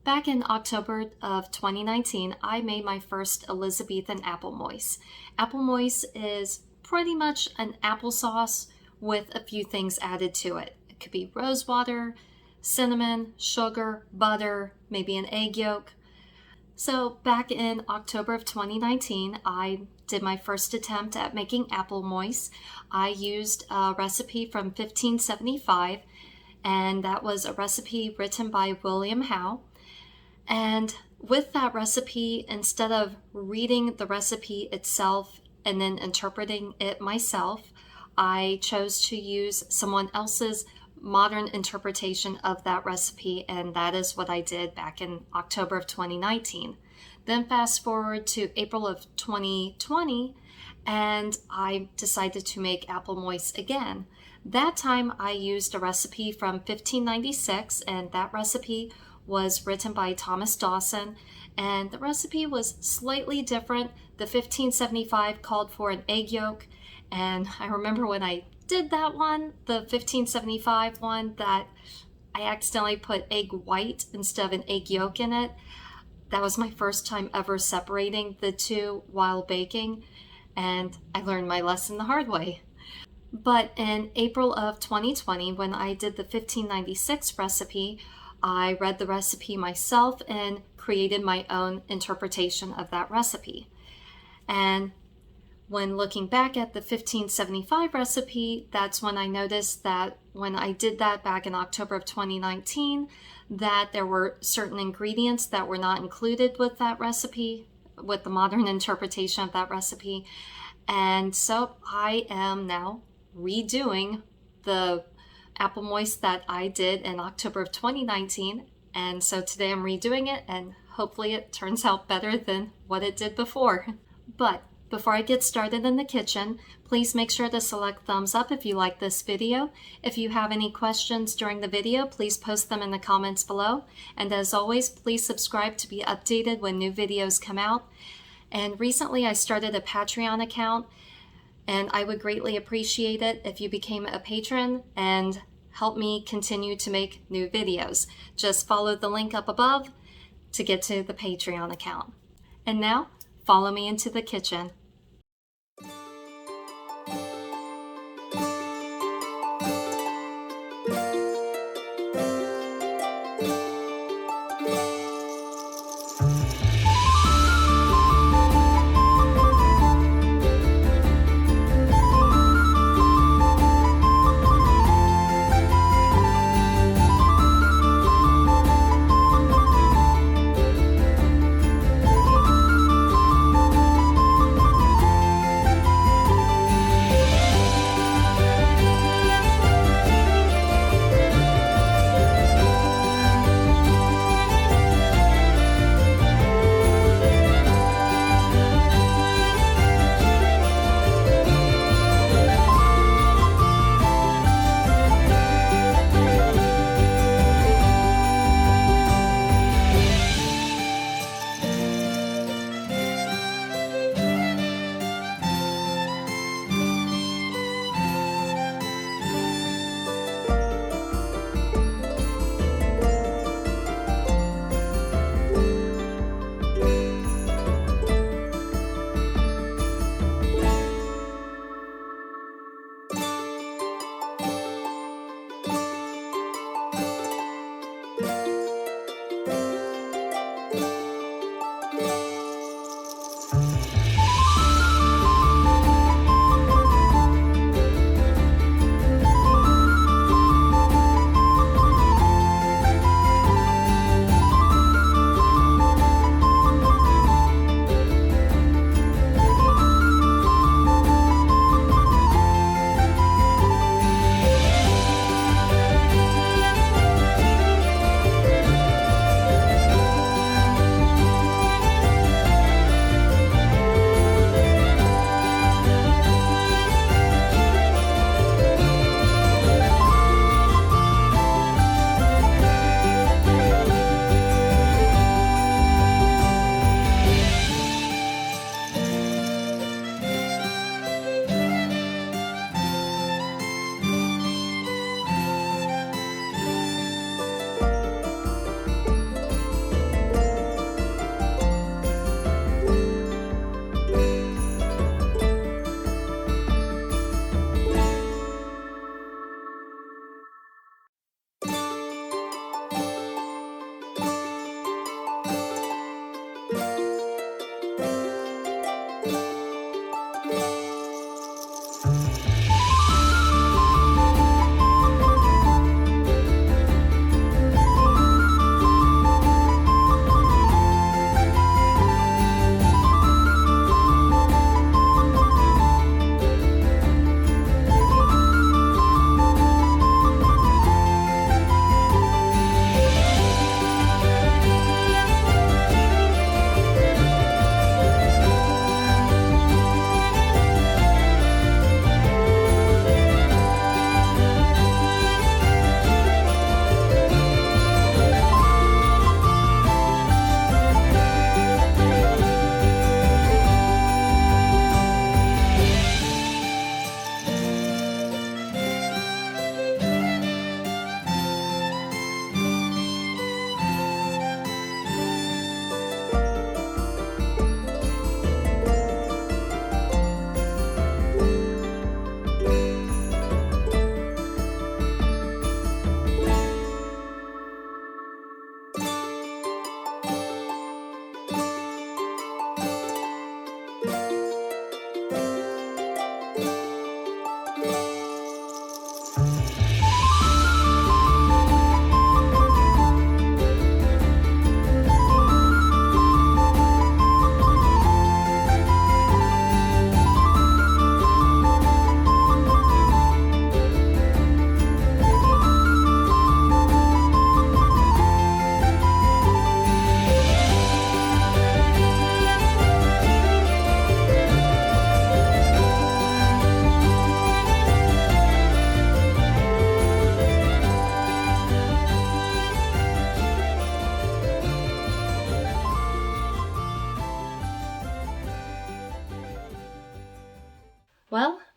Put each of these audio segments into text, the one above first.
Back in October of 2019, I made my first Elizabethan Applemoyse. Applemoyse is pretty much an applesauce with a few things added to it. It could be rose water, cinnamon, sugar, butter, maybe an egg yolk. So back in October of 2019, I did my first attempt at making Applemoyse. I used a recipe from 1575, and that was a recipe written by William Howe. And with that recipe, instead of reading the recipe itself and then interpreting it myself, I chose to use someone else's modern interpretation of that recipe, and that is what I did back in October of 2019. Then fast forward to April of 2020, and I decided to make Applemoyse again. That time I used a recipe from 1596, and that recipe was written by Thomas Dawson, and the recipe was slightly different. The 1575 called for an egg yolk, and I remember when I did that one, the 1575 one, that I accidentally put egg white instead of an egg yolk in it. That was my first time ever separating the two while baking, and I learned my lesson the hard way. But in April of 2020, when I did the 1596 recipe, I read the recipe myself and created my own interpretation of that recipe. And when looking back at the 1575 recipe, that's when I noticed that when I did that back in October of 2019, that there were certain ingredients that were not included with that recipe, with the modern interpretation of that recipe. And so I am now redoing the Applemoyse that I did in October of 2019, and so today I'm redoing it, and hopefully it turns out better than what it did before. But before I get started in the kitchen, please make sure to select thumbs up if you like this video. If you have any questions during the video, please post them in the comments below. And as always, please subscribe to be updated when new videos come out. And recently I started a Patreon account, and I would greatly appreciate it if you became a patron and help me continue to make new videos. Just follow the link up above to get to the Patreon account. And now, follow me into the kitchen.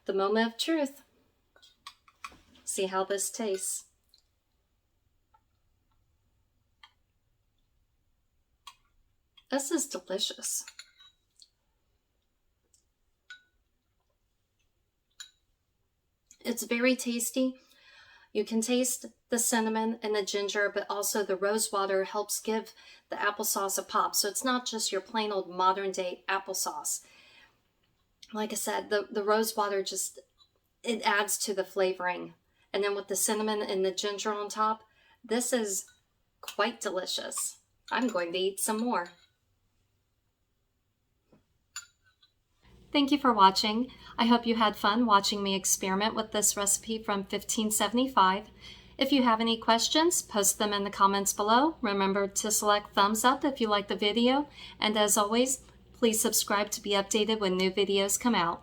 the moment of truth. See how this tastes. This is delicious. It's very tasty. You can taste the cinnamon and the ginger, but also the rose water helps give the applesauce a pop. So it's not just your plain old modern day applesauce. Like I said, the rose water just, it adds to the flavoring. And then with the cinnamon and the ginger on top, this is quite delicious. I'm going to eat some more. Thank you for watching. I hope you had fun watching me experiment with this recipe from 1575. If you have any questions, post them in the comments below. Remember to select thumbs up if you like the video. And as always, please subscribe to be updated when new videos come out.